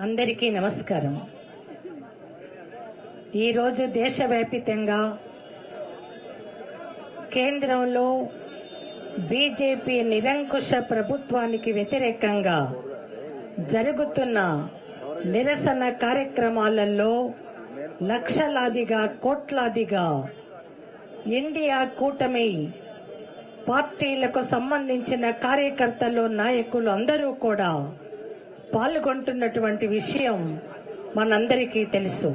అందరికీ నమస్కారం. ఈరోజు దేశవ్యాప్తంగా కేంద్రంలో బీజేపీ నిరంకుశ ప్రభుత్వానికి వ్యతిరేకంగా జరుగుతున్న నిరసన కార్యక్రమాలలో లక్షలాదిగా కోట్లాదిగా ఇండియా కూటమి పార్టీలకు సంబంధించిన కార్యకర్తలు నాయకులు అందరూ కూడా పాల్గొంటున్నటువంటి విషయం మనందరికీ తెలుసు.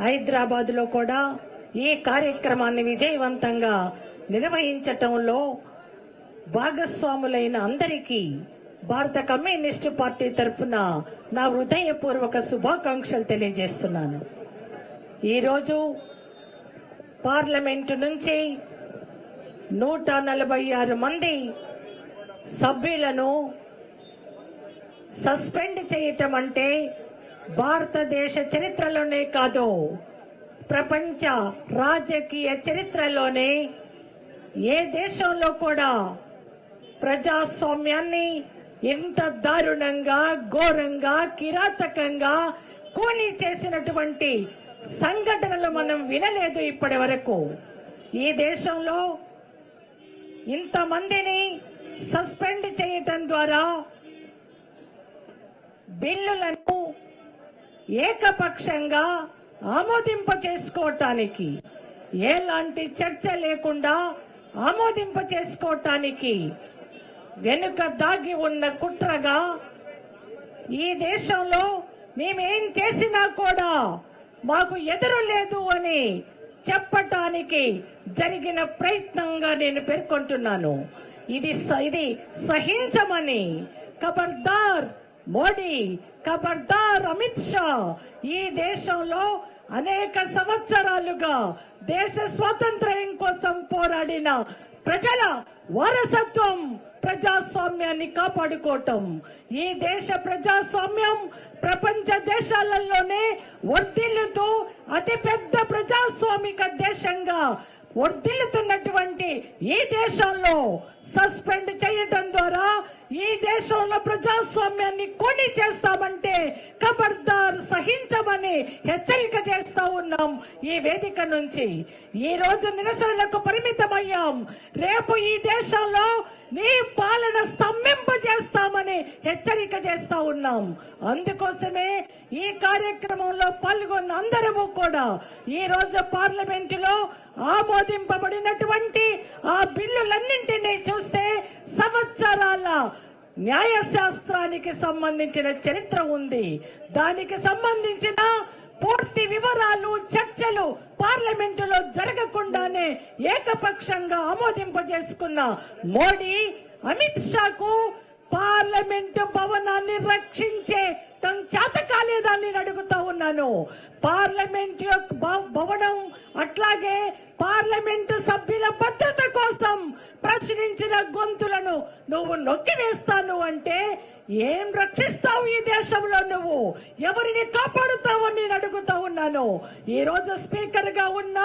హైదరాబాద్లో కూడా ఈ కార్యక్రమాన్ని విజయవంతంగా నిర్వహించటంలో భాగస్వాములైన అందరికీ భారత కమ్యూనిస్టు పార్టీ తరఫున నా హృదయపూర్వక శుభాకాంక్షలు తెలియజేస్తున్నాను. ఈరోజు పార్లమెంటు నుంచి 146 మంది సభ్యులను సస్పెండ్ చేయటం అంటే భారతదేశ చరిత్రలోనే కాదు, ప్రపంచ రాజకీయ చరిత్రలోనే ఏ దేశంలో కూడా ప్రజాస్వామ్యాన్ని ఇంత దారుణంగా, ఘోరంగా, కిరాతకంగా కూని చేసినటువంటి సంఘటనలు మనం వినలేదు ఇప్పటి వరకు. ఈ దేశంలో ఇంతమందిని సస్పెండ్ చేయటం ద్వారా బిల్లులను ఏకపక్షంగా ఆమోదింప చేసుకోవటానికి, ఎలాంటి చర్చ లేకుండా ఆమోదింప చేసుకోవటానికి వెనుక దాగి ఉన్న కుట్రగా ఈ దేశంలో మేమేం చేసినా కూడా మాకు ఎదురు లేదు అని చెప్పటానికి జరిగిన ప్రయత్నంగా నేను పేర్కొంటున్నాను. ఇది సహించమని ఖబర్దార్ మోడీ, ఖబర్దార్ అమిత్ షా. ఈ దేశంలో అనేక సంవత్సరాలుగా దేశ స్వాతంత్ర్యం కోసం పోరాడిన ప్రజల వారసత్వం ప్రజాస్వామ్యాన్ని కాపాడుకోవటం. ఈ దేశ ప్రజాస్వామ్యం ప్రపంచ దేశాలలోనే వర్ధిల్లుతూ అతిపెద్ద ప్రజాస్వామిక దేశంగా వర్ధిల్లుతున్నటువంటి ఈ దేశంలో సస్పెండ్ చేయటం ద్వారా ఈ దేశంలో ప్రజాస్వామ్యాన్ని కొని చేస్తామంటే ఖబర్దార్ సహించమని హెచ్చరిక చేస్తా ఉన్నాం. ఈ వేదిక నుంచి ఈ రోజు నిరసనలకు పరిమితమయ్యాం. రేపు ఈ దేశంలో నీ పాలన స్తంభింప చేస్తామని హెచ్చరిక చేస్తా ఉన్నాం. అందుకోసమే ఈ కార్యక్రమంలో పాల్గొన్న అందరము కూడా ఈ రోజు పార్లమెంటులో ఆమోదింపబడినటువంటి ఆ బిల్లులన్నింటినీ చూస్తే సంవత్సరాల న్యాయశాస్త్రానికి సంబంధించిన చరిత్ర ఉంది. దానికి సంబంధించిన పూర్తి వివరాలు, చర్చలు పార్లమెంటులో జరగకుండానే ఏకపక్షంగా ఆమోదింపజేసుకున్న మోడీ, అమిత్ షాకు పార్లమెంటు భవనాన్ని రక్షించే చేత కాలేదాన్ని అడుగుతా ఉన్నాను. పార్లమెంట్ భవనం అట్లాగే పార్లమెంటు సభ్యుల భద్రత కోసం ప్రశ్నించిన గొంతులను నువ్వు నొక్కివేస్తాను అంటే ఏం రక్షిస్తావు? ఈ దేశంలో నువ్వు ఎవరిని కాపాడుతావు అని నేను అడుగుతా ఉన్నాను. ఈ రోజు స్పీకర్ గా ఉన్న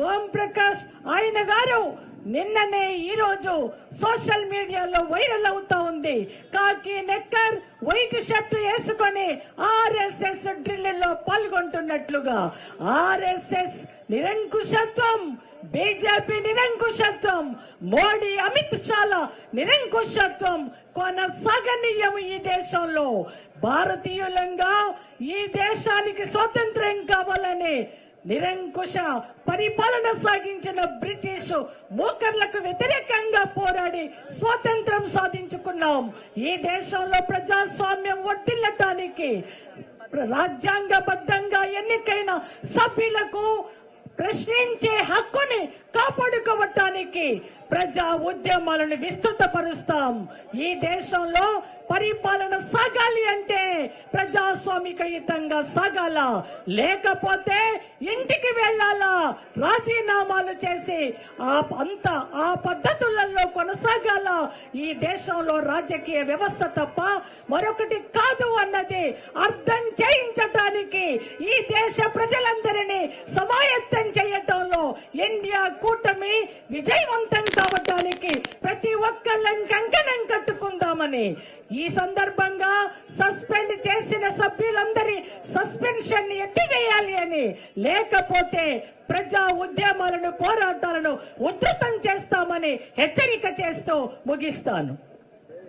ఓం ప్రకాష్ ఆయన గారు నిన్ననే ఈ రోజు సోషల్ మీడియాలో వైరల్ అవుతా ఉంది. కాకి నెక్కర్, వైట్ షర్ట్ వేసుకొని ఆర్ఎస్ఎస్ డ్రిల్లో పాల్గొంటున్నట్లుగా. ఆర్ఎస్ఎస్ నిరంకుశత్వం, బీజేపీ నిరంకుశత్వం, మోడీ, అమిత్ షాల నిరంకుశత్వం కొనసాగనీయం. ఈ దేశంలో భారతీయులంగా ఈ దేశానికి స్వాతంత్ర్యం కావాలని నిరంకుశ పరిపాలన సాగించిన బ్రిటిష్ మూకర్లకు వ్యతిరేకంగా పోరాడి స్వాతంత్రం సాధించుకున్నాం. ఈ దేశంలో ప్రజాస్వామ్యం వర్ధిల్లటానికి రాజ్యాంగబద్ధంగా ఎన్నికైన సభ్యులకు ప్రశ్నించే హక్కుని కాపాడుకోవటానికి ప్రజా ఉద్యమాలను విస్తృతపరుస్తాం. ఈ దేశంలో పరిపాలన సాగాలి అంటే ప్రజాస్వామికయుతంగా సాగాల, లేకపోతే ఇంటికి వెళ్లాలా, రాజీనామాలు చేసి ఆ పద్ధతులలో కొనసాగాల. ఈ దేశంలో రాజకీయ వ్యవస్థ తప్ప మరొకటి కాదు అన్నది అర్థం చేయించటానికి ఈ దేశ ప్రజలందరినీ సమాయత్తం చేయటంలో ఇండియా కూటమి విజయవంతం కావడానికి ప్రతి ఒక్కళ్ళం కంకణం కట్టుకుందామని ఈ సందర్భంగా సస్పెండ్ చేసిన సభ్యులందరి సస్పెన్షన్ ఎత్తివేయాలి అని, లేకపోతే ప్రజా ఉద్యమాలను పోరాటాలను ఉధృతం చేస్తామని హెచ్చరిక చేస్తూ ముగిస్తాను.